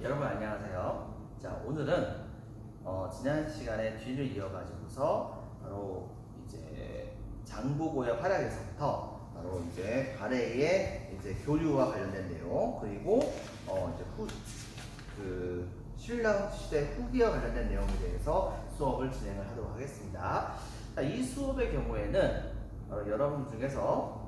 여러분 안녕하세요. 자, 오늘은 지난 시간에 뒤를 이어가지고서 바로 이제 장보고의 활약에서부터 바로 이제 발해의 이제 교류와 관련된 내용, 그리고 이제 신라 시대 후기와 관련된 내용에 대해서 수업을 진행을 하도록 하겠습니다. 자, 이 수업의 경우에는 여러분 중에서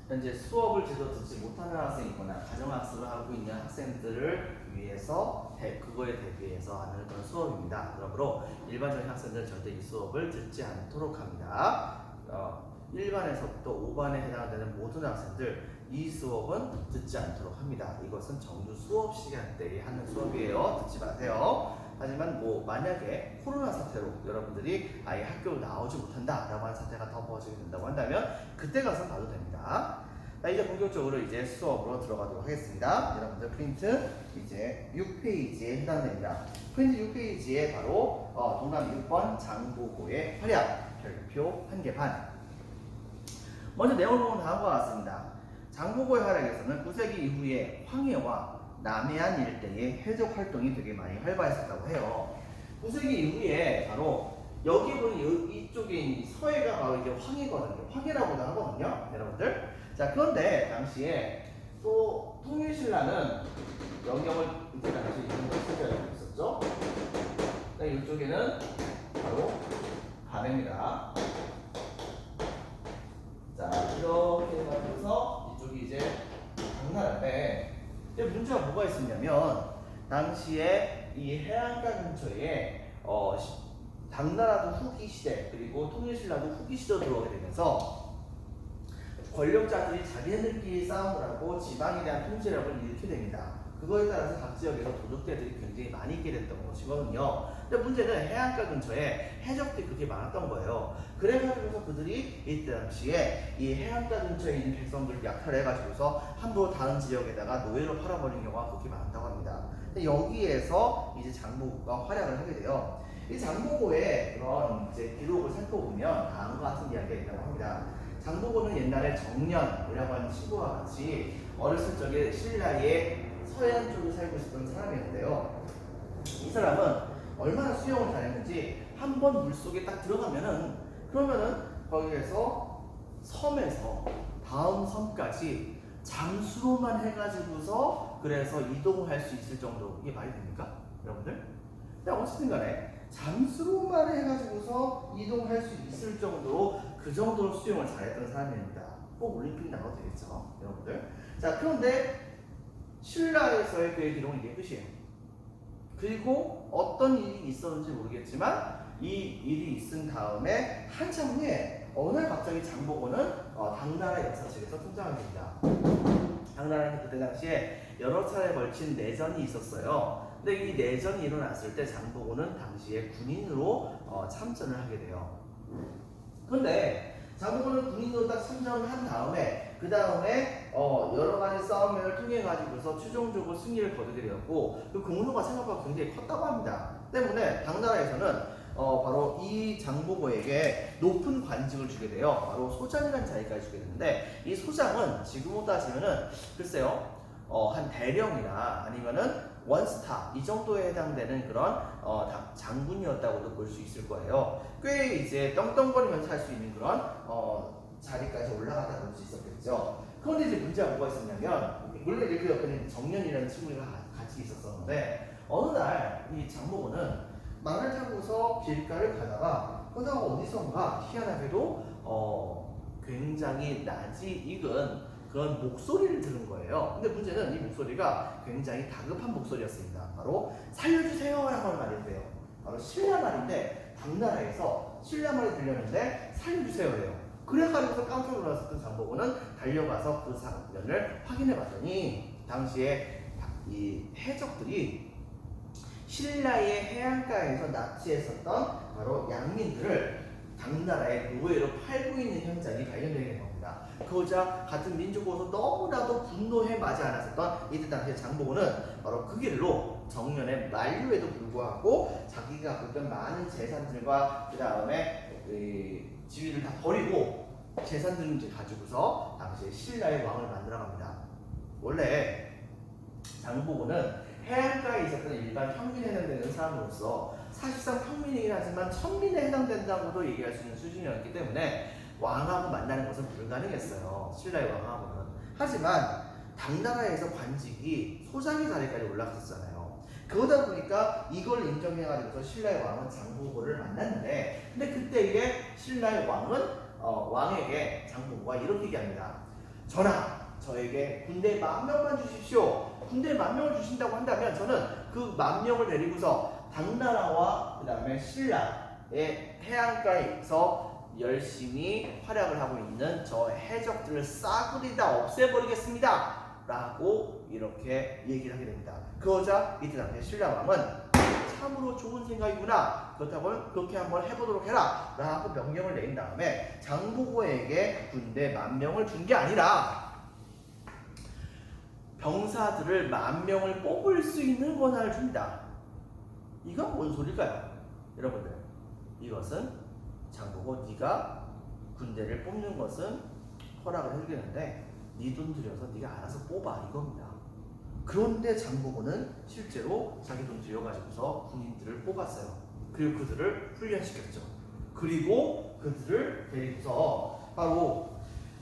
현재 수업을 제대로 듣지 못하는 학생이거나 가정학습을 하고 있는 학생들을 위해서 그거에 대비해서 하는 그런 수업입니다. 그러므로 일반적인 학생들은 절대 이 수업을 듣지 않도록 합니다. 1반에서부터 5반에 해당되는 모든 학생들 이 수업은 듣지 않도록 합니다. 이것은 정규 수업 시간대에 하는 수업이에요. 듣지 마세요. 하지만 만약에 코로나 사태로 여러분들이 아예 학교를 나오지 못한다라고 하는 사태가 더 벌어지게 된다고 한다면 그때 가서 봐도 됩니다. 자, 이제 본격적으로 이제 수업으로 들어가도록 하겠습니다. 여러분들 프린트 이제 6페이지에 해당됩니다. 프린트 6페이지에 바로 동남 6번 장보고의 활약 별표 1개 반. 먼저 내용을 보면 다음과 같습니다. 장보고의 활약에서는 9세기 이후에 황해와 남해안 일대의 해적 활동이 되게 많이 활발했었다고 해요. 9세기 이후에 바로 여기 보니 이쪽에 서해가 바로 이제 황해거든요. 황해라고도 하거든요, 여러분들. 자, 그런데 당시에 또 통일신라는 영역을 이때 당시 이용을 있었죠. 이쪽에는 바로 가래입니다. 자, 이렇게 해가지고서 이쪽이 이제 당나라인데, 문제가 뭐가 있었냐면 당시에 이 해안가 근처에 당나라도 후기 시대 그리고 통일신라도 후기 시대로 들어오게 되면서 권력자들이 자기네들끼리 싸움을 하고 지방에 대한 통제력을 잃게 됩니다. 그거에 따라서 각 지역에서 도적대들이 굉장히 많이 있게 됐던 것이거든요. 근데 문제는 해안가 근처에 해적들이 그렇게 많았던 거예요. 그래가지고서 그들이 이때 당시에 이 해안가 근처에 있는 백성들을 약탈해가지고서 함부로 다른 지역에다가 노예로 팔아버린 경우가 그렇게 많았다고 합니다. 근데 여기에서 이제 장보고가 활약을 하게 돼요. 이 장보고의 그런 이제 기록을 살펴보면 다음과 같은 이야기가 있다고 합니다. 장보고는 옛날에 정년이라고 하는 친구와 같이 어렸을 적에 신라의 서해안 쪽에 살고 있었던 사람이었는데요. 이 사람은 얼마나 수영을 잘했는지 한 번 물속에 딱 들어가면은 거기에서 섬에서 다음 섬까지 잠수로만 해가지고서 그래서 이동을 할 수 있을 정도. 이게 말이 됩니까? 여러분들? 근데 어쨌든 간에 잠수로만 해가지고서 이동할 수 있을 정도로 그 정도로 수영을 잘했던 사람입니다. 꼭 올림픽 나가도 되겠죠, 여러분들? 자, 그런데 신라에서의 그의 기록은 이게 끝이에요. 그리고 어떤 일이 있었는지 모르겠지만 이 일이 있은 다음에 한참 후에 어느 날 갑자기 장보고는 당나라 역사책에서 등장하게 됩니다. 당나라는 그때 당시에 여러 차례 걸친 내전이 있었어요. 근데 이 내전이 일어났을 때 장보고는 당시에 군인으로 참전을 하게 돼요. 그런데 장보고는 군인으로 딱 참전을 한 다음에 그 다음에 여러 가지 싸움을 통해 가지고서 최종적으로 승리를 거두게 되었고 그 공로가 생각보다 굉장히 컸다고 합니다. 때문에 당나라에서는 바로 이 장보고에게 높은 관직을 주게 돼요. 바로 소장이라는 자리까지 주게 되는데 이 소장은 지금으로 따지면은 글쎄요 한 대령이나 아니면은 원스타 이 정도에 해당되는 그런 장군이었다고도 볼 수 있을 거예요. 꽤 이제 떵떵거리면서 할 수 있는 그런 자리까지 올라갔다 볼 수 있었겠죠. 그런데 이제 문제가 뭐가 있었냐면 물론 이제 그 옆에는 정년이라는 친구가 같이 있었었는데 어느 날 이 장보고는 말을 타고서 길가를 가다가 어디선가 희한하게도 굉장히 낯이 익은 그런 목소리를 들은 거예요. 근데 문제는 이 목소리가 굉장히 다급한 목소리였습니다. 바로 살려주세요 라고 하는 말인데요. 바로 신라 말인데 당나라에서 신라 말이 들렸는데 살려주세요래요. 그래가지고서 깜짝 놀랐었던 장보고는 달려가서 그 장면을 확인해 봤더니 당시에 이 해적들이 신라의 해안가에서 납치했었던 바로 양민들을 당나라의 노예로 팔고 있는 현장이 발견되게 된 겁니다. 그러자 같은 민족으로서 너무나도 분노해 마지 않았었던 이때 당시에 장보고는 바로 그 길로 정년의 만류에도 불구하고 자기가 갖고 있던 많은 재산들과 그 다음에 지위를 다 버리고 재산들을 가지고서 당시에 신라의 왕을 만들어갑니다. 원래 장보고는 해안가에 있었던 일반 평민에 해당되는 사람으로서 사실상 평민이긴 하지만 천민에 해당된다고도 얘기할 수 있는 수준이었기 때문에 왕하고 만나는 것은 불가능했어요. 신라의 왕하고는. 하지만 당나라에서 관직이 소장의 자리까지 올라갔었잖아요. 그러다 보니까 이걸 인정해가지고서 신라의 왕은 장보고를 만났는데, 근데 그때에 신라의 왕은 왕에게 장보고가 이렇게 얘기합니다. 전하, 저에게 군대 10,000명만 주십시오. 군대 10,000명을 주신다고 한다면 저는 그 10,000명을 데리고서 당나라와 그 다음에 신라의 해안가에서 열심히 활약을 하고 있는 저 해적들을 싸그리 다 없애버리겠습니다. 라고 이렇게 얘기를 하게 됩니다. 그러자 이때 당시에 신라왕은 참으로 좋은 생각이구나. 그렇다고 그렇게 한번 해보도록 해라. 라고 명령을 내린 다음에 장보고에게 군대 10,000명을 준 게 아니라 병사들을 10,000명을 뽑을 수 있는 권한을 줍니다. 이건 뭔 소릴까요? 여러분들, 이것은 장보고 네가 군대를 뽑는 것은 허락을 해주겠는데 네 돈 들여서 네가 알아서 뽑아 이겁니다. 그런데 장보고는 실제로 자기 돈 들여가지고서 군인들을 뽑았어요. 그리고 그들을 훈련시켰죠. 그리고 그들을 데리고서 바로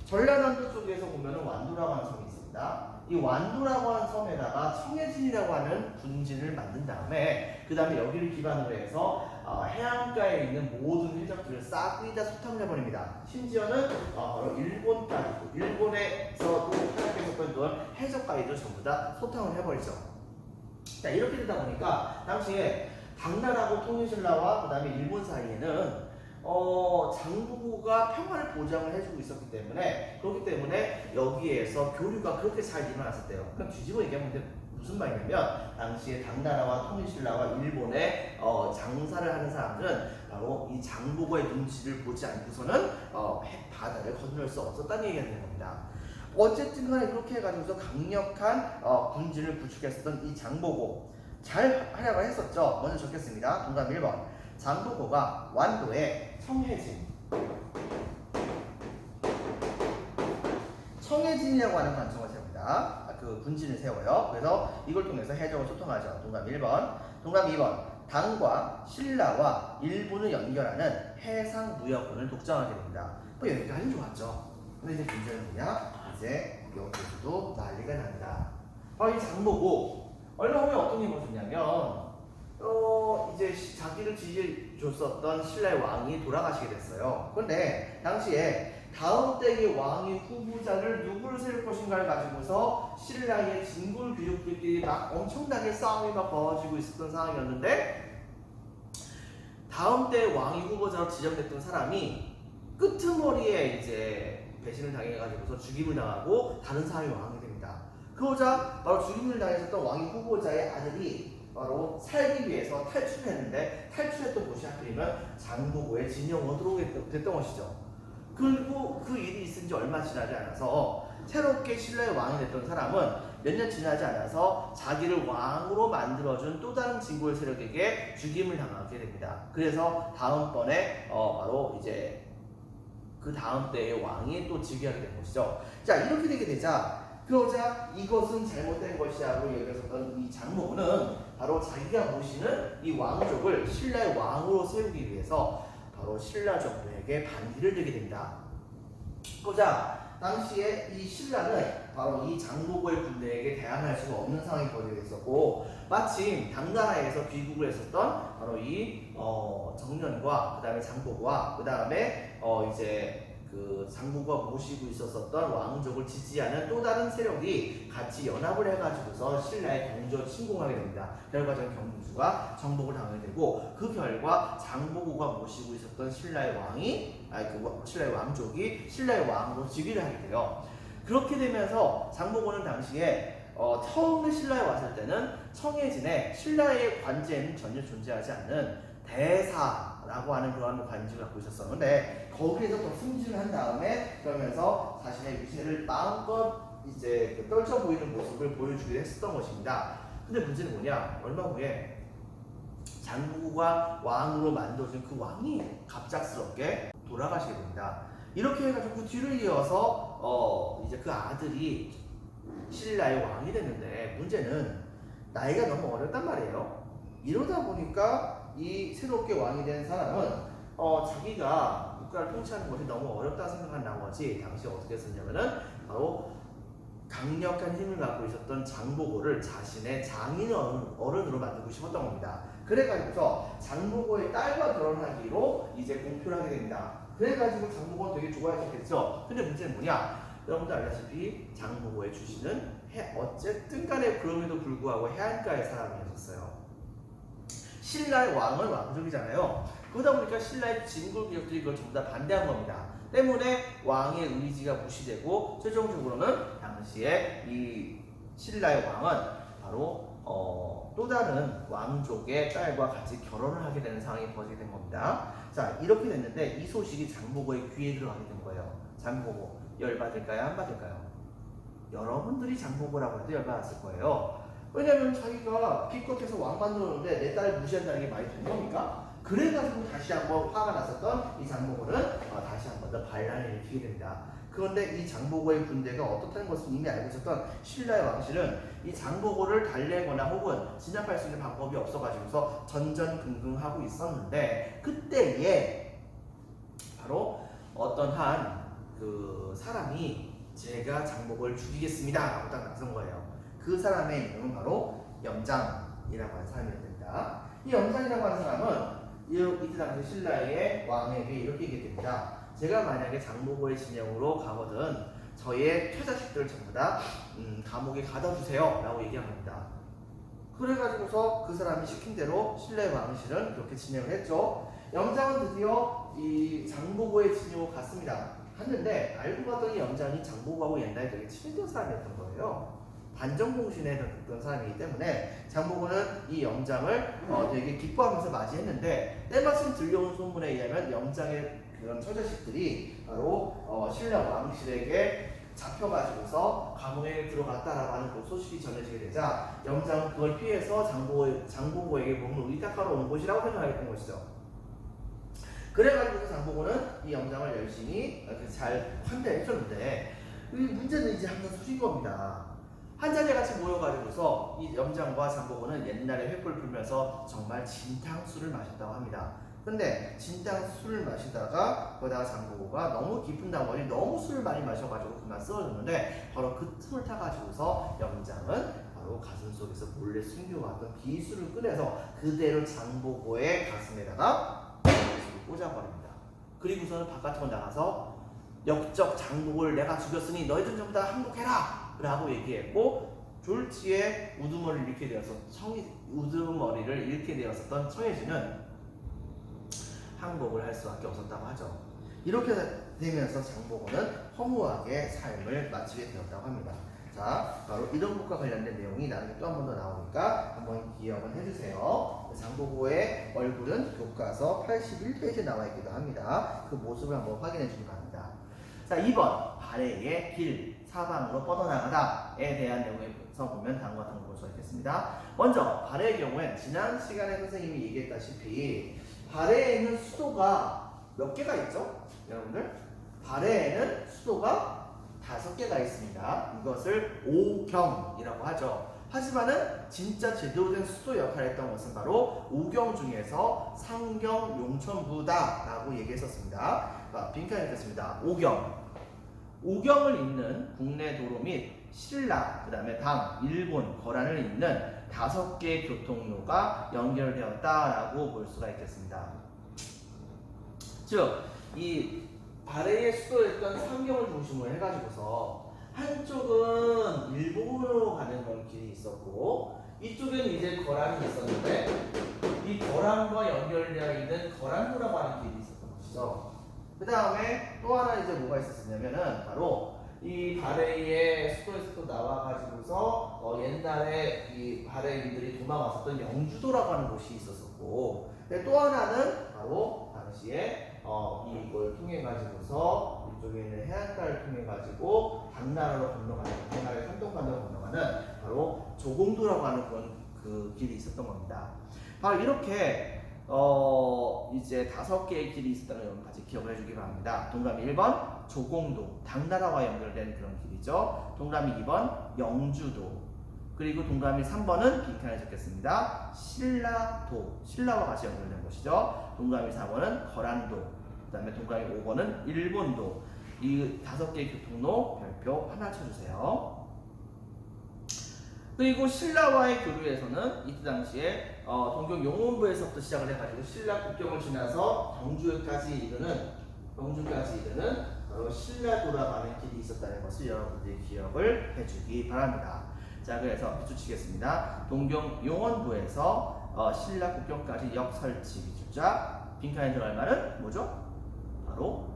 전라남도 쪽에서 보면 완도라고 하는 섬이 있습니다. 이 완도라고 하는 섬에다가 청해진이라고 하는 군진을 만든 다음에 그 다음에 여기를 기반으로 해서 해안가에 있는 모든 해적들을 싹 다 소탕을 해버립니다. 심지어는 바로 일본까지도, 일본에서도 활약했었던 해적까지도 전부 다 소탕을 해버리죠. 자, 이렇게 되다 보니까 당시에 당나라하고 통일신라와 그 다음에 일본 사이에는 장보고가 평화를 보장을 해주고 있었기 때문에, 그렇기 때문에 여기에서 교류가 그렇게 잘 일어났었대요. 그럼 뒤집어 얘기하면 무슨 말이냐면 당시에 당나라와 통일신라와 일본의 장사를 하는 사람들은 바로 이 장보고의 눈치를 보지 않고서는 바다를 건널 수 없었다는 얘기가 되는 겁니다. 어쨌든 간에 그렇게 해가지고서 강력한 군진을 구축했었던 이 장보고 잘 활약을 했었죠. 먼저 적겠습니다. 동감 1번. 장보고가 완도의 청해진이라고 하는 관청을 세웁니다. 그 군진을 세워요. 그래서 이걸 통해서 해적을 소통하죠. 동감 1번. 동감 2번. 당과 신라와 일본을 연결하는 해상무역권을 독점하게 됩니다. 뭐 여기까지 좋았죠. 근데 이제 문제는 뭐냐? 이제 여기서도 난리가 납니다. 바로 이 장보고 얼마 후에 어떤 일이 벌어졌냐면 이제 자기를 지지해줬었던 신라의 왕이 돌아가시게 됐어요. 그런데 당시에 다음 때의 왕의 후보자를 누구를 세울 것인가를 가지고서 신라의 진골 귀족들끼리 막 엄청나게 싸움이 막 벌어지고 있었던 상황이었는데, 다음 때 왕의 후보자로 지정됐던 사람이 끄트머리에 이제 배신을 당해가지고서 죽임을 당하고 다른 사람이 왕이 됩니다. 그러자 바로 죽임을 당했었던 왕의 후보자의 아들이 바로 살기 위해서 탈출했는데, 탈출했던 곳이 하필이면 장보고의 진영으로 들어오게 됐던 것이죠. 그리고 그 일이 있은 지 얼마 지나지 않아서 새롭게 신라의 왕이 됐던 사람은 몇 년 지나지 않아서 자기를 왕으로 만들어준 또 다른 진골 세력에게 죽임을 당하게 됩니다. 그래서 다음번에 바로 이제 그 다음 때의 왕이 또 즉위하게 된 것이죠. 자, 이렇게 되게 되자 그러자 이것은 잘못된 것이라고 여겼었던 이 장보고는 바로 자기가 모시는 이 왕족을 신라의 왕으로 세우기 위해서 바로 신라 정부에게 반기를 들게 됩니다. 그러자 당시에 이 신라는 바로 이 장보고의 군대에게 대항할 수가 없는 상황이 벌어져 있었고, 마침 당나라에서 귀국을 했었던 바로 이 정년과 그 다음에 장보고와 그 다음에 이제 그 장보고가 모시고 있었던 왕족을 지지하는 또 다른 세력이 같이 연합을 해가지고서 신라의 경주를 침공하게 됩니다. 결과적으로 경주가 정복을 당하게 되고, 그 결과 장보고가 모시고 있었던 신라의 왕이 신라의 왕족이 신라의 왕으로 즉위를 하게 돼요. 그렇게 되면서 장보고는 당시에 처음에 신라에 왔을 때는 청해진에 신라의 관제에는 전혀 존재하지 않는 대사라고 하는 그런 관직을 갖고 있었었는데, 거기에서 또 승진을 한 다음에 그러면서 자신의 위세를 마음껏 이제 떨쳐 보이는 모습을 보여주기로 했었던 것입니다. 근데 문제는 뭐냐? 얼마 후에 장보고가 왕으로 만들어진 그 왕이 갑작스럽게 돌아가시게 됩니다. 이렇게 해가지고 그 뒤를 이어서 이제 그 아들이 신라의 왕이 됐는데 문제는 나이가 너무 어렸단 말이에요. 이러다 보니까 이 새롭게 왕이 된 사람은 자기가 국가를 통치하는 것이 너무 어렵다 생각한 나머지 당시 어떻게 했었냐면은 바로 강력한 힘을 갖고 있었던 장보고를 자신의 장인 어른으로 만들고 싶었던 겁니다. 그래가지고서 장보고의 딸과 결혼하기로 이제 공표를 하게 됩니다. 그래가지고 장보고는 되게 좋아했었겠죠. 근데 문제는 뭐냐? 여러분들 알다시피 장보고의 주신은 어쨌든 간에 그럼에도 불구하고 해안가의 사람이었어요. 신라의 왕은 왕족이잖아요. 그러다 보니까 신라의 진골기족들이 그걸 전부 다 반대한 겁니다. 때문에 왕의 의지가 무시되고 최종적으로는 당시에 이 신라의 왕은 바로 또 다른 왕족의 딸과 같이 결혼을 하게 되는 상황이 벌어지게 된 겁니다. 자, 이렇게 됐는데 이 소식이 장보고의 귀에 들어가게 된 거예요. 장보고 열받을까요? 안 받을까요? 여러분들이 장보고라고 해도 열받았을 거예요. 왜냐면 자기가 기껏해서 왕 만들었는데 내 딸을 무시한다는 게 말이 되는 겁니까? 그래가지고 다시 한번 화가 났었던 이 장보고는 다시 한 번 더 반란을 일으키게 됩니다. 그런데 이 장보고의 군대가 어떻다는 것을 이미 알고 있었던 신라의 왕실은 이 장보고를 달래거나 혹은 진압할 수 있는 방법이 없어가지고서 전전긍긍하고 있었는데 그때에 바로 어떤 한 그 사람이 제가 장보고를 죽이겠습니다 라고 딱 나선 거예요. 그 사람의 이름은 바로 염장이라고 하는 사람이었습니다. 이 염장이라고 하는 사람은 이때 당시 신라의 왕에게 이렇게 얘기했습니다. 제가 만약에 장보고의 진영으로 가거든 저의 처자식들을 전부 다 감옥에 가둬주세요 라고 얘기한 겁니다. 그래가지고서 그 사람이 시킨 대로 신라의 왕실은 그렇게 진행을 했죠. 염장은 드디어 이 장보고의 진영으로 갔습니다. 갔는데 알고 봤더니 염장이 장보고하고 옛날에 되게 친했던 사람이었던 거예요. 반정공신에 했던 사람이기 때문에 장보고는 이 염장을 되게 기뻐하면서 맞이했는데 때마침 들려온 소문에 의하면 염장의 그런 처자식들이 바로 신라 왕실에게 잡혀가지고서 감옥에 들어갔다라고 하는 그 소식이 전해지게 되자 염장은 그걸 피해서 장보고에게 몸을 의탁하러 온 곳이라고 생각했던 것이죠. 그래가지고 장보고는 이 염장을 열심히 이렇게 잘 환대해줬는데 이 문제는 이제 한번 수신 겁니다. 한 자리에 같이 모여가지고서 이 염장과 장보고는 옛날에 횃불 불면서 정말 진탕술을 마셨다고 합니다. 근데 진탕술을 마시다가 거기다가 장보고가 너무 깊은 나머지 너무 술을 많이 마셔가지고 그만 쓰러졌는데 바로 그 틈을 타가지고서 염장은 바로 가슴 속에서 몰래 숨겨왔던 비수를 꺼내서 그대로 장보고의 가슴에다가 꽂아버립니다. 그리고서는 바깥으로 나가서 역적 장보고를 내가 죽였으니 너희들 전부 다 항복해라 라고 얘기했고 졸지에 우두머리를 잃게 되어서 우두머리를 잃게 되었었던 청해진은 항복을 할 수밖에 없었다고 하죠. 이렇게 되면서 장보고는 허무하게 삶을 마치게 되었다고 합니다. 자, 바로 이동국과 관련된 내용이 나중에 또 한 번 더 나오니까 한번 기억을 해주세요. 장보고의 얼굴은 교과서 81페이지에 나와 있기도 합니다. 그 모습을 한번 확인해 주기 바랍니다. 자, 2번 발해의 길 사방으로 뻗어나가다에 대한 내용에서 보면 다음과 같은 걸 볼 수가 있겠습니다. 먼저 발해의 경우엔 지난 시간에 선생님이 얘기했다시피 발해에는 수도가 몇 개가 있죠? 여러분들? 발해에는 수도가 5개가 있습니다. 이것을 오경이라고 하죠. 하지만은 진짜 제대로 된 수도 역할을 했던 것은 바로 오경 중에서 상경 용천부다라고 얘기했었습니다. 빈칸이 됐습니다. 오경을 잇는 국내 도로 및 신라, 그 다음에 당, 일본, 거란을 잇는 5개의 교통로가 연결되었다라고 볼 수가 있겠습니다. 즉, 이 발해의 수도였던 상경을 중심으로 해가지고서 한쪽은 일본으로 가는 그런 길이 있었고 이쪽에는 이제 거란이 있었는데 이 거란과 연결되어 있는 거란로라고 하는 길이 있었던 것이죠. 그 다음에 또 하나 이제 뭐가 있었냐면은 바로 이 발해의 수도에서 나와가지고서 옛날에 이 발해인들이 도망왔었던 영주도라고 하는 곳이 있었었고 또 하나는 바로 당시에 이걸 통해 가지고서 이쪽에 있는 해안가를 통해 가지고 당나라로 건너가는 당나라의 산동반도로 건너가는 바로 조공도라고 하는 그런 그 길이 있었던 겁니다. 바로 이렇게 이제 5개의 길이 있었다는 걸 같이 기억을 해주기 바랍니다. 동그라미 1번 조공도, 당나라와 연결된 그런 길이죠. 동그라미 2번 영주도, 그리고 동그라미 3번은 빈칸에 적겠습니다. 신라도, 신라와 같이 연결된 것이죠. 동그라미 4번은 거란도, 그 다음에 동그라미 5번은 일본도. 이 5개의 교통로 별표 하나 쳐주세요. 그리고 신라와의 교류에서는 이때 당시에 동경 용원부에서부터 시작을 해가지고 신라 국경을 지나서 경주까지 이르는 바로 신라도라고 하는 길이 있었다는 것을 여러분들이 기억을 해주기 바랍니다. 자, 그래서 비추치겠습니다. 동경 용원부에서 신라 국경까지 역설치 비추자. 빈칸에 들어갈 말은 뭐죠? 바로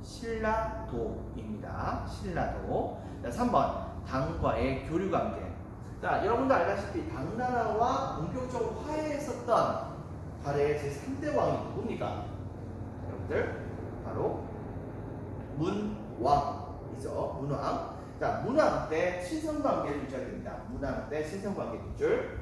신라도입니다. 신라도. 자, 3번 당과의 교류 관계. 자, 여러분도 알다시피 당나라와 본격적으로 화해했었던 발해의 제3대 왕이 누굽니까? 여러분들 바로 문왕이죠. 문왕. 자, 문왕 때 친선관계를 유지하게 됩니다. 문왕 때 친선관계 유출.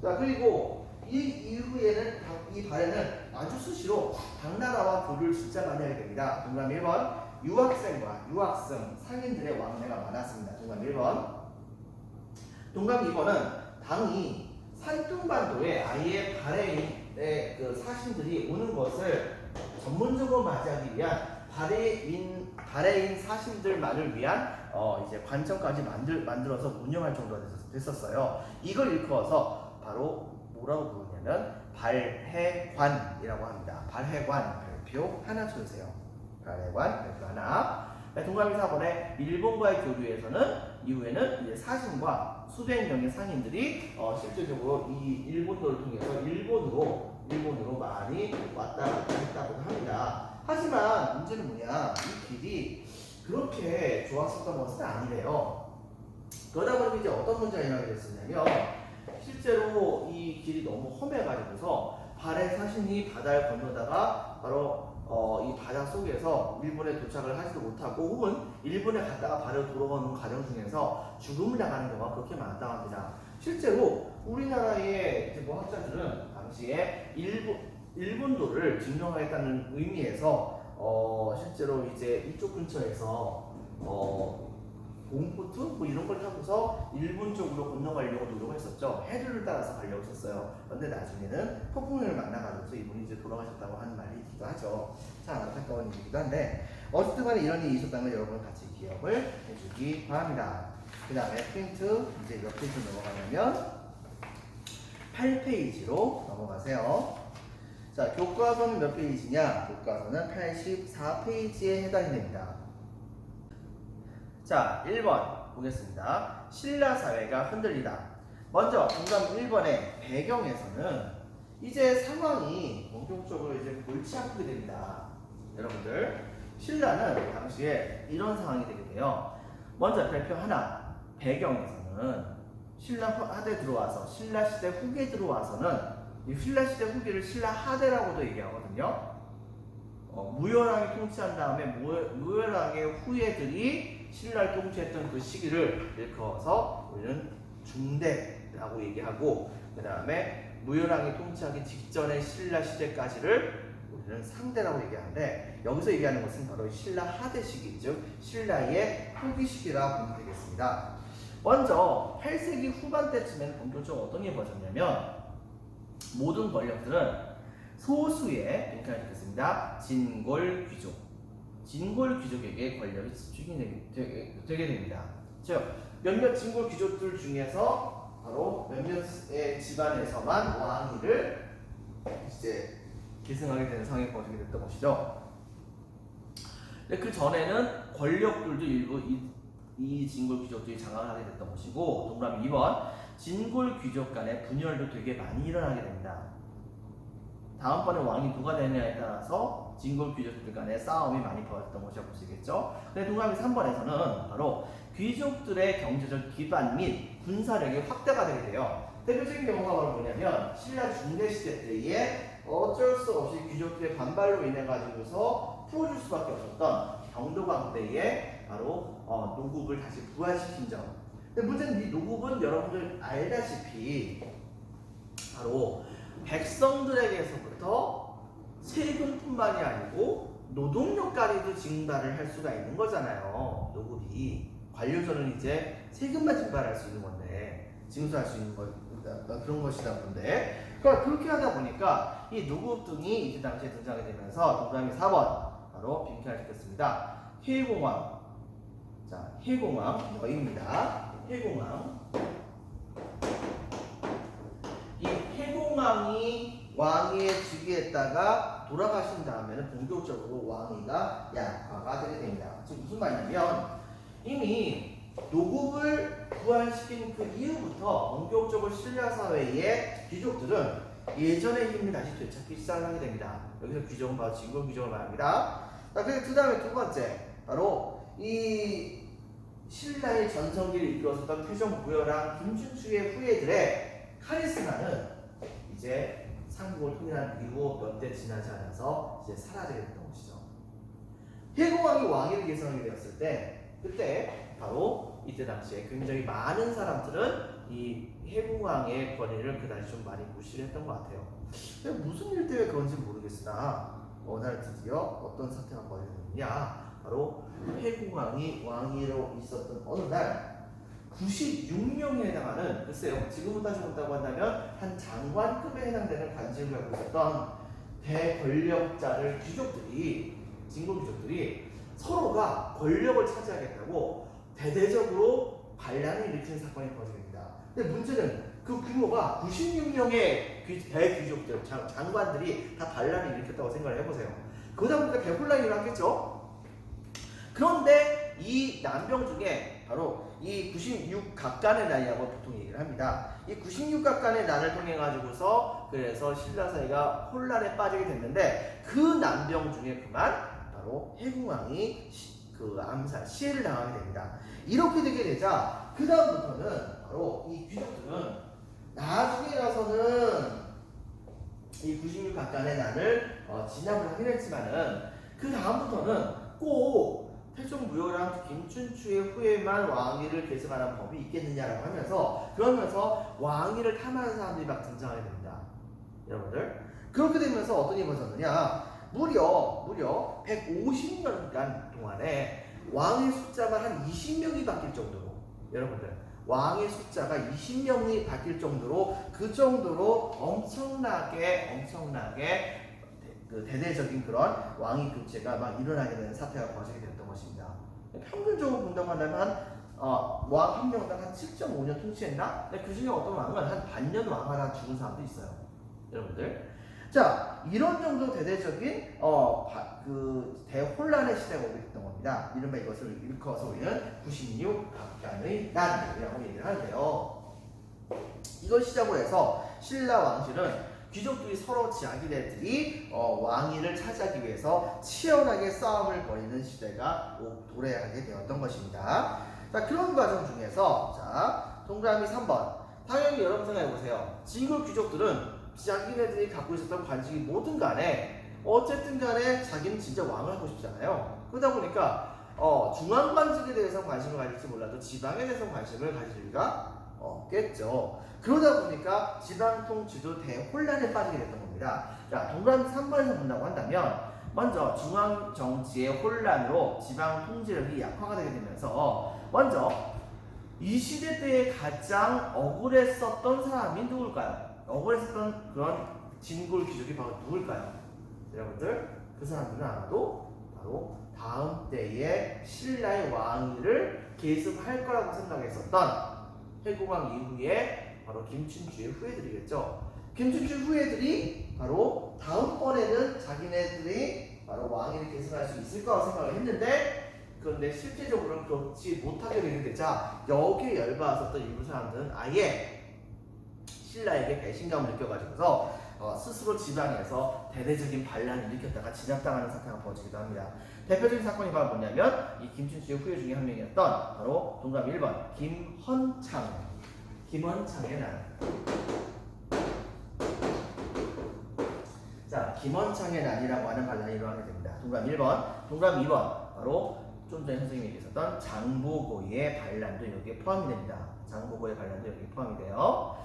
자, 그리고 이 이후에는 이 발해는 아주 수시로 당나라와 교류를 진짜 많이 하게 됩니다. 동그라미 1번 유학생과 유학생 상인들의 왕래가 많았습니다. 동그라미 1번. 동그라미 2번은 당이 산둥반도에 아예 발해인의 그 사신들이 오는 것을 전문적으로 맞이하기 위한 발해인 사신들만을 위한 이제 관청까지 만들어서 운영할 정도가 됐었어요. 이걸 일컬어서 바로 뭐라고 부르냐면 발해관이라고 합니다. 발해관 별표 하나 쳐주세요. 발해관 별표 하나. 동그라미 4번에 일본과의 교류에서는 이후에는 이제 사신과 수백 명의 상인들이 실질적으로 이 일본도를 통해서 일본으로 많이 왔다 갔다 했다고 합니다. 하지만 문제는 뭐냐? 이 길이 그렇게 좋았었던 것은 아니래요. 그러다 보니 이제 어떤 문제가 일어나게 됐었냐면 실제로 이 길이 너무 험해가지고서 발해 사신이 바다를 건너다가 바로 이 바다 속에서 일본에 도착을 하지도 못하고 혹은 일본에 갔다가 바로 돌아오는 과정 중에서 죽음을 당하는 경우가 그렇게 많았다고 합니다. 실제로 우리나라의 이제 뭐 학자들은 당시에 일본도를 증명하겠다는 의미에서 실제로 이제 이쪽 근처에서 공포트 뭐 이런 걸 타고서 일본 쪽으로 건너가려고 노력을 했었죠. 해류를 따라서 가려고 했었어요. 그런데 나중에는 폭풍우를 만나가지고 이분이 이제 돌아가셨다고 하는 말이 있기도 하죠. 참 안타까운 일이기도 한데 어쨌든 간에 이런 일이 있었다는 걸 여러분 같이 기억을 해주기 바랍니다. 그 다음에 프린트 이제 몇 페이지 넘어가냐면 8페이지로 넘어가세요. 자, 교과서는 몇 페이지냐? 교과서는 84페이지에 해당이 됩니다. 자, 1번 보겠습니다. 신라 사회가 흔들리다. 먼저 동그라미 1번의 배경에서는 이제 상황이 본격적으로 이제 골치 아프게 됩니다. 여러분들, 신라는 당시에 이런 상황이 되게 돼요. 먼저 별표 하나, 배경에서는 신라 하대 들어와서 신라 시대 후기에 들어와서는 이 신라 시대 후기를 신라 하대라고도 얘기하거든요. 무열왕이 통치한 다음에 무열왕의 후예들이 신라를 통치했던 그 시기를 일컬어서 우리는 중대라고 얘기하고, 그 다음에 무열왕이 통치하기 직전의 신라 시대까지를 우리는 상대라고 얘기하는데, 여기서 얘기하는 것은 바로 신라 하대 시기, 즉 신라의 후기 시기라 보면 되겠습니다. 먼저 8세기 후반 때쯤에는 본격적으로 어떤 일이 벌어졌냐면 모든 권력들은 소수의 빈칸을 읽겠습니다. 진골 귀족에게 권력이 집중이 되게 됩니다. 즉 몇몇 진골 귀족들 중에서 바로 몇몇의 집안에서만 왕위를 이제 계승하게 되는 상황이 벌어지게 됐던 것이죠. 근데 그 전에는 권력들도 일부 이 진골 귀족들이 장악을 하게 됐던 것이고, 동그라미 2번 진골 귀족 간의 분열도 되게 많이 일어나게 됩니다. 다음번에 왕이 누가 되느냐에 따라서 진골 귀족들 간의 싸움이 많이 벌어졌던 것이라고 볼 수 있겠죠. 근데 동그라미 3번에서는 바로 귀족들의 경제적 기반 및 군사력이 확대가 되게 돼요. 대표적인 경우가 바로 뭐냐면 신라 중대시대 때에 어쩔 수 없이 귀족들의 반발로 인해 가지고서 풀어줄 수밖에 없었던 경도광대에 바로 노국을 다시 부활시킨 점. 근데 문제는 이 노국은 여러분들 알다시피 바로 백성들에게서부터 세금뿐만이 아니고 노동력까지도 증발을 할 수가 있는 거잖아요. 노급이. 관료들은 이제 세금만 증발할 수 있는 건데, 징수할 수 있는 그런 것이다 본데. 그러니까 그렇게 하다 보니까 이 노급 등이 이때 당시에 등장하게 되면서 동그라미 4번 바로 빈칸시켰습니다. 해공왕. 자, 해공왕 여입니다. 해공왕. 이 해공왕이 왕위에 즉위했다가 돌아가신 다음에는 본격적으로 왕위가 약화가 되게 됩니다. 지금 무슨 말이냐면 이미 노급을 부활시킨 그 이후부터 본격적으로 신라 사회의 귀족들은 예전의 힘을 다시 되찾기 시작하게 됩니다. 여기서 귀족은 바로 진골 귀족을 말합니다. 자, 그 다음에 두 번째 바로 이 신라의 전성기를 이끌었던 태종부여랑 김춘추의 후예들의 카리스마는 이제 삼국을 통일한 이후 몇 대 지나지 않아서 이제 사라지게 됐던 것이죠. 해공왕이 왕위를 계승하게 되었을 때 그때 바로 이때 당시에 굉장히 많은 사람들은 이 해공왕의 권위를 그다지 좀 많이 무시를 했던 것 같아요. 무슨 일 때문에 그런지 모르겠으나 어느 날 드디어 어떤 사태가 벌어졌느냐, 바로 해공왕이 왕위로 있었던 어느 날 96명에 해당하는, 글쎄요 지금은 따지고 본다고 한다면 한 장관급에 해당되는 관직을 갖고 있었던 대권력자들 귀족들이, 진골 귀족들이 서로가 권력을 차지하겠다고 대대적으로 반란을 일으키는 사건이 벌어집니다. 근데 문제는 그 규모가 96명의 대귀족들, 장관들이 다 반란을 일으켰다고 생각을 해보세요. 그러다 보니까 대혼란이 일어났겠죠. 그런데 이 난병 중에 바로 이 96각간의 난이라고 보통 얘기를 합니다. 이 96각간의 난을 통해 가지고서 그래서 신라 사회가 혼란에 빠지게 됐는데, 그 난병 중에 그만 바로 해공왕이 그 암살, 시해를 당하게 됩니다. 이렇게 되게 되자 그 다음부터는 바로 이 귀족들은 나중에 가서는 이 96각간의 난을 진압을 하긴 했지만은 그 다음부터는 꼭 태종무효랑 김춘추의 후에만 왕위를 계승하는 법이 있겠느냐라고 하면서, 그러면서 왕위를 탐하는 사람들이 막 등장하게 됩니다. 여러분들, 그렇게 되면서 어떤 일이 벌어졌느냐, 무려 150년간 동안에 왕의 숫자가 한 20명이 바뀔 정도로, 여러분들 왕의 숫자가 20명이 바뀔 정도로, 그 정도로 엄청나게 그 대대적인 그런 왕위 교체가 막 일어나게 되는 사태가 벌어지게 됐던 것입니다. 평균적으로 본다고 한다면 왕 한 명당 한 7.5년 통치했나? 근데 그 중에 어떤 왕은 한 반년 왕하다 죽은 사람도 있어요. 여러분들, 자, 이런 정도 대대적인 그 대혼란의 시대가 오게 됐던 겁니다. 이른바 이것을 일컬어서 우리는 96각간의 난이라고 얘기를 하는데요. 이걸 시작으로 해서 신라 왕실은 귀족들이 서로 자기네들이 왕위를 차지하기 위해서 치열하게 싸움을 벌이는 시대가 도래하게 되었던 것입니다. 자, 그런 과정 중에서 자, 동그라미 3번. 당연히 여러분 생각해보세요. 진골 귀족들은 자기네들이 갖고 있었던 관직이 뭐든 간에 어쨌든 간에 자기는 진짜 왕을 하고 싶잖아요. 그러다 보니까 중앙관직에 대해서 관심을 가질지 몰라도 지방에 대해서 관심을 가질 리가 없겠죠. 그러다 보니까 지방 통치도 대혼란에 빠지게 됐던 겁니다. 자, 동그라미 3번에서 본다고 한다면 먼저 중앙 정치의 혼란으로 지방 통치력이 약화가 되게 되면서, 먼저 이 시대 때에 가장 억울했었던 사람이 누굴까요? 억울했었던 그런 진골 귀족이 바로 누굴까요? 여러분들, 그 사람들은 아마도 바로 다음 때에 신라의 왕위를 계승할 거라고 생각했었던 해공왕 이후에 바로 김춘추의 후예들이겠죠. 김춘추 후예들이 바로 다음번에는 자기네들이 바로 왕위를 계승할 수 있을 거라고 생각을 했는데, 그런데 실제적으로는 그렇지 못하게 되는 데자 여기에 열받았었던 일부 사람들은 아예 신라에게 배신감을 느껴가지고서 스스로 지방에서 대대적인 반란을 일으켰다가 진압당하는 사태가 벌어지기도 합니다. 대표적인 사건이 바로 뭐냐면 이 김춘추의 후예 중에 한 명이었던 바로 동그라미 1번 김헌창의 난. 자, 김헌창의 난이라고 하는 반란이 일어나게 됩니다. 동그라미 1번, 동그라미 2번 바로 좀 전에 선생님이 얘기했었던 장보고의 반란도 여기에 포함이 됩니다. 장보고의 반란도 여기에 포함이 돼요.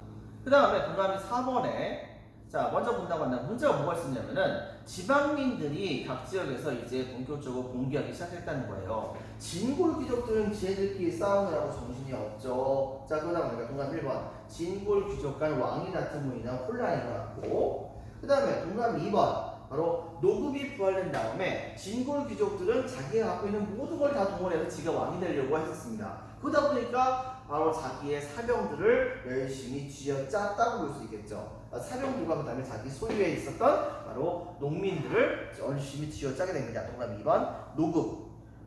그 다음에 동그라미 4번에 자, 먼저 본다고 한다면 문제가 뭐가 있었냐면은 지방민들이 각 지역에서 이제 본격적으로 봉기하기 시작했다는 거예요. 진골 귀족들은 지네들끼리 싸우느라고 정신이 없죠. 자, 그러다 보니까 동감 1번 진골 귀족 간 왕위 다툼으로 인한 혼란이 일어났고, 그 다음에 동감 2번 바로 노급이 부활된 다음에 진골 귀족들은 자기가 갖고 있는 모든 걸 다 동원해서 지가 왕이 되려고 했었습니다. 그러다 보니까 바로 자기의 사병들을 열심히 쥐어짰다고 볼 수 있겠죠. 사병들과 그 다음에 자기 소유에 있었던 바로 농민들을 열심히 쥐어짜게 됩니다. 동그라미 2번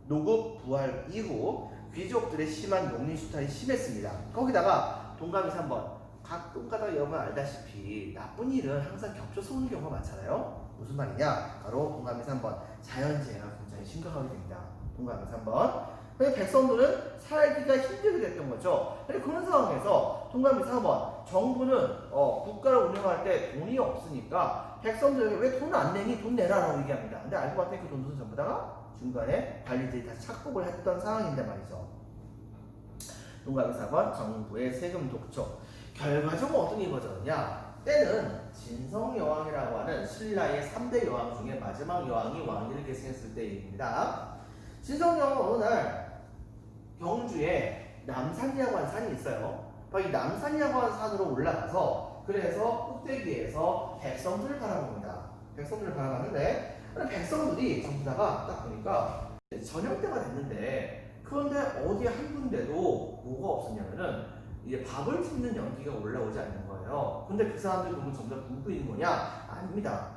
노급 부활 이후 귀족들의 심한 농민 수탈이 심했습니다. 거기다가 동그라미 3번 가끔가다 여러분 알다시피 나쁜 일은 항상 겹쳐서 오는 경우가 많잖아요. 무슨 말이냐? 바로 동그라미 3번 자연재해가 굉장히 심각하게 됩니다. 동그라미 3번 백성들은 살기가 힘들게 됐던 거죠. 그런 상황에서 동그라미 4번 정부는 국가를 운영할 때 돈이 없으니까 백성들에게 왜 돈 안 내니? 돈 내라라고 얘기합니다. 근데 알고 봤더니 그 돈들은 전부 다가 중간에 관리들이 다 착복을 했던 상황인데 말이죠. 동그라미 4번 정부의 세금 독촉. 결과적으로 어떤 일이 벌어졌냐? 때는 진성여왕이라고 하는 신라의 3대 여왕 중에 마지막 여왕이 왕위를 계승했을 때입니다. 진성여왕은 어느 날 경주에 남산이라고 하는 산이 있어요. 이 남산이라고 하는 산으로 올라가서 그래서 꼭대기에서 백성들을 바라봅니다. 백성들을 바라봤는데 백성들이 전부 다가 딱 보니까 저녁 때가 됐는데 그런데 어디 한 군데도 뭐가 없었냐면은 이제 밥을 짓는 연기가 올라오지 않는 거예요. 근데 그 사람들 보면 전부 다 굶고 있는 거냐? 아닙니다.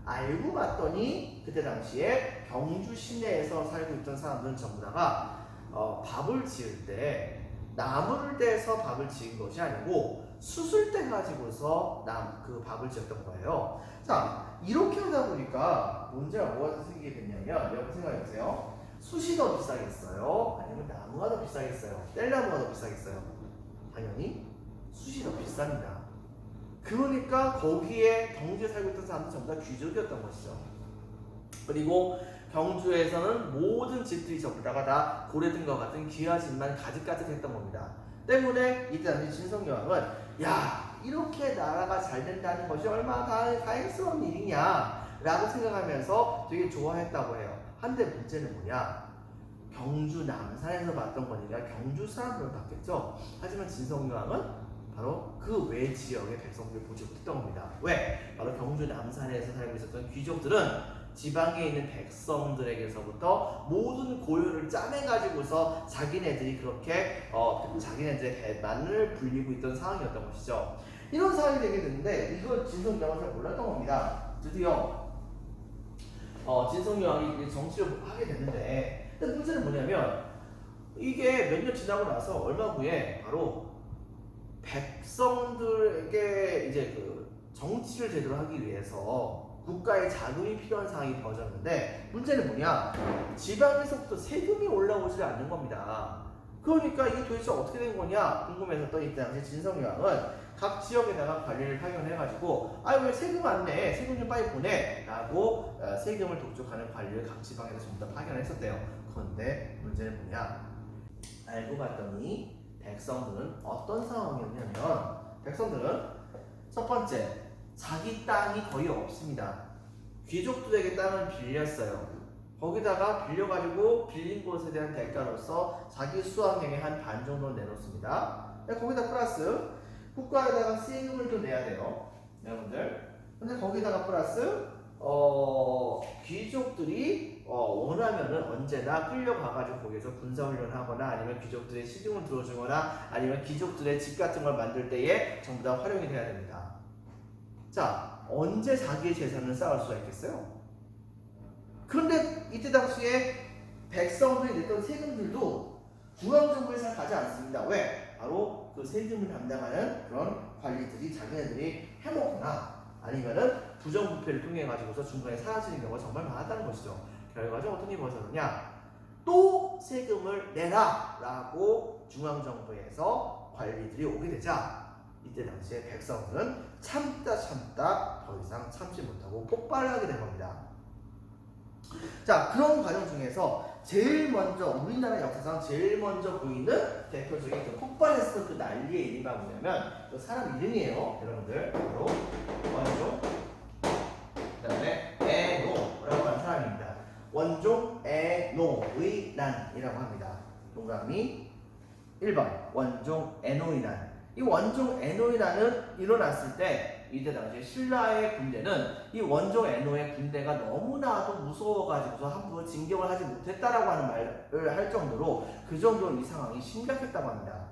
알고 봤더니 그때 당시에 경주 시내에서 살고 있던 사람들은 전부 다가 밥을 지을 때 나무를 떼서 밥을 지은 것이 아니고 수술대 가지고서 그 밥을 지었던 거예요. 자, 이렇게 하다 보니까 문제가 뭐가 생기게 됐냐면 여러분 생각해보세요. 숯이 더 비싸겠어요? 아니면 나무가 더 비싸겠어요? 뗄나무가 더 비싸겠어요? 당연히 숯이 더 비쌉니다. 그러니까 거기에 경주에 살고 있던 사람들은 전부 다 귀족이었던 것이죠. 그리고 경주에서는 모든 집들이 전부 다 고래등과 같은 귀한 집만 가득가득했던 겁니다. 때문에 이때 당시 진성여왕은 야, 이렇게 나라가 잘 된다는 것이 얼마나 다행스러운 일이냐 라고 생각하면서 되게 좋아했다고 해요. 한데 문제는 뭐냐? 경주 남산에서 봤던 거니까 경주 사람들은 봤겠죠. 하지만 진성여왕은 바로 그 외 지역의 백성들을 보지 못했던 겁니다. 왜? 바로 경주 남산에서 살고 있었던 귀족들은 지방에 있는 백성들에게서부터 모든 고유를 짜내가지고서 자기네들이 그렇게 자기네들의 배만을 불리고 있던 상황이었던 것이죠. 이런 상황이 되게 됐는데 이걸 진성여왕은 잘 몰랐던 겁니다. 드디어 진성여왕이 정치를 하게 됐는데, 근데 문제는 뭐냐면 이게 몇 년 지나고 나서 얼마 후에 바로 백성들에게 이제 그 정치를 제대로 하기 위해서 국가의 자금이 필요한 상황이 벌어졌는데 문제는 뭐냐? 지방에서부터 세금이 올라오지 않는 겁니다. 그러니까 이게 도대체 어떻게 된 거냐 궁금해서 이 당시 진성여왕은 각 지역에다가 관리를 파견해가지고 왜 세금 안 내? 세금 좀 빨리 보내! 라고 세금을 독촉하는 관리를 각 지방에서 전부 다 파견했었대요. 그런데 문제는 뭐냐? 알고 봤더니 백성들은 어떤 상황이었냐면 백성들은 첫 번째 자기 땅이 거의 없습니다. 귀족들에게 땅을 빌렸어요. 거기다가 빌려가지고 빌린 곳에 대한 대가로서 자기 수확량의 한 반 정도를 내놓습니다. 거기다 플러스 국가에다가 세금을 또 내야 돼요, 여러분들. 근데 거기다가 플러스 귀족들이 원하면은 언제나 끌려가가지고 거기서 군사훈련하거나 아니면 귀족들의 시중을 들어주거나 아니면 귀족들의 집 같은 걸 만들 때에 전부 다 활용이 돼야 됩니다. 자, 언제 자기의 재산을 쌓을 수가 있겠어요? 그런데 이때 당시에 백성들이 냈던 세금들도 중앙정부에 잘 가지 않습니다. 왜? 바로 그 세금을 담당하는 그런 관리들이 자기네들이 해먹거나 아니면은 부정부패를 통해 가지고서 중간에 사라지는 경우가 정말 많았다는 것이죠. 결과적으로 어떤 일이 벌어졌느냐? 또 세금을 내라! 라고 중앙정부에서 관리들이 오게 되자 이때 당시에 백성들은 참다 더 이상 참지 못하고 폭발을 하게 된 겁니다. 자, 그런 과정 중에서 제일 먼저 우리나라 역사상 제일 먼저 보이는 대표적인 그 폭발했던 그 난리의 이름이 뭐냐면 그 사람 이름이에요, 여러분들. 바로 원종, 그다음에 에노라고 하는 사람입니다. 원종 에노의 난이라고 합니다. 동그라미 1번 원종 에노의 난. 이 원종 에노의 난은 일어났을 때 이때 당시에 신라의 군대는 이 원종 에노의 군대가 너무나도 무서워가지고서 함부로 진격을 하지 못했다라고 하는 말을 할 정도로 그 정도로 이 상황이 심각했다고 합니다.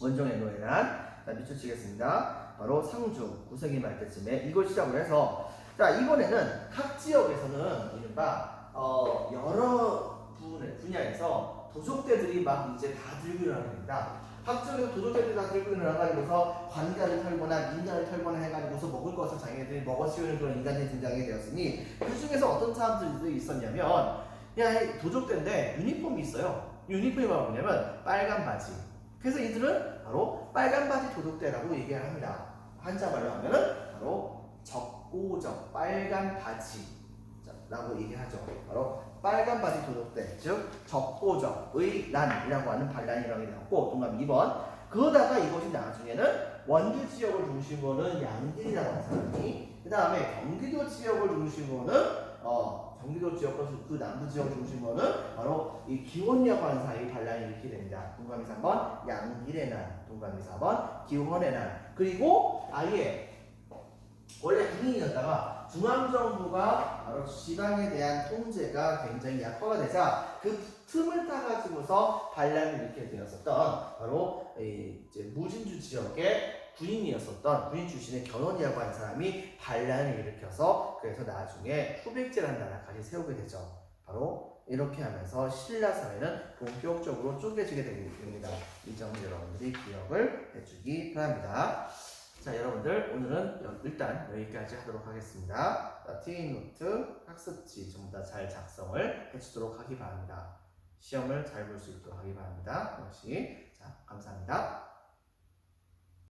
원종 에노의 난. 자, 밑줄 치겠습니다. 바로 상주 9세기 말 때쯤에 이걸 시작으로 해서 자 이번에는 각 지역에서는 이른바 여러 분야에서 도적대들이 막 이제 다 들고 일어납니다. 각 지역에서 도적대들이 다 들고 일어나가지고서 관가를 털거나 민가를 털거나 해가지고서 먹을 것을 자기네들이 먹어치우는 그런 인간들이 등장하게 되었으니 그 중에서 어떤 사람들이 있었냐면 그냥 도적대인데 유니폼이 있어요. 유니폼이 뭐냐면 빨간 바지. 그래서 이들은 바로 빨간 바지 도둑대라고 얘기를 합니다. 한자말로 하면은 바로 적고적 빨간 바지라고 얘기하죠. 바로 빨간 바지 도둑대, 즉 적고적의 난이라고 하는 반란이라고 나왔고, 동감 2번. 그러다가 이것이 나중에는 원주 지역을 중심으로는 양길이라고 하는 사람이, 그 다음에 경기도 지역을 중심으로는 경기도 지역과 그 남부 지역을 중심으로는 바로 이 기원이라고 하는 사람이 반란이 일으키게 됩니다. 동감이 3번 양길의 난, 동감이 4번 기원의 난. 그리고 아예 원래 군인이었다가 중앙정부가 바로 지방에 대한 통제가 굉장히 약화가 되자 그 틈을 타가지고서 반란을 일으키게 되었었던 바로 이제 무진주 지역의 군인이었었던 군인 출신의 견훤이라고 하는 사람이 반란을 일으켜서 그래서 나중에 후백제라는 나라까지 세우게 되죠. 바로 이렇게 하면서 신라 사회는 본격적으로 쪼개지게 됩니다. 이 점을 여러분들이 기억을 해주기 바랍니다. 자, 여러분들 오늘은 일단 여기까지 하도록 하겠습니다. 티노트 학습지 전부 다 잘 작성을 해주도록 하기 바랍니다. 시험을 잘 볼 수 있도록 하기 바랍니다. 역시 자, 감사합니다.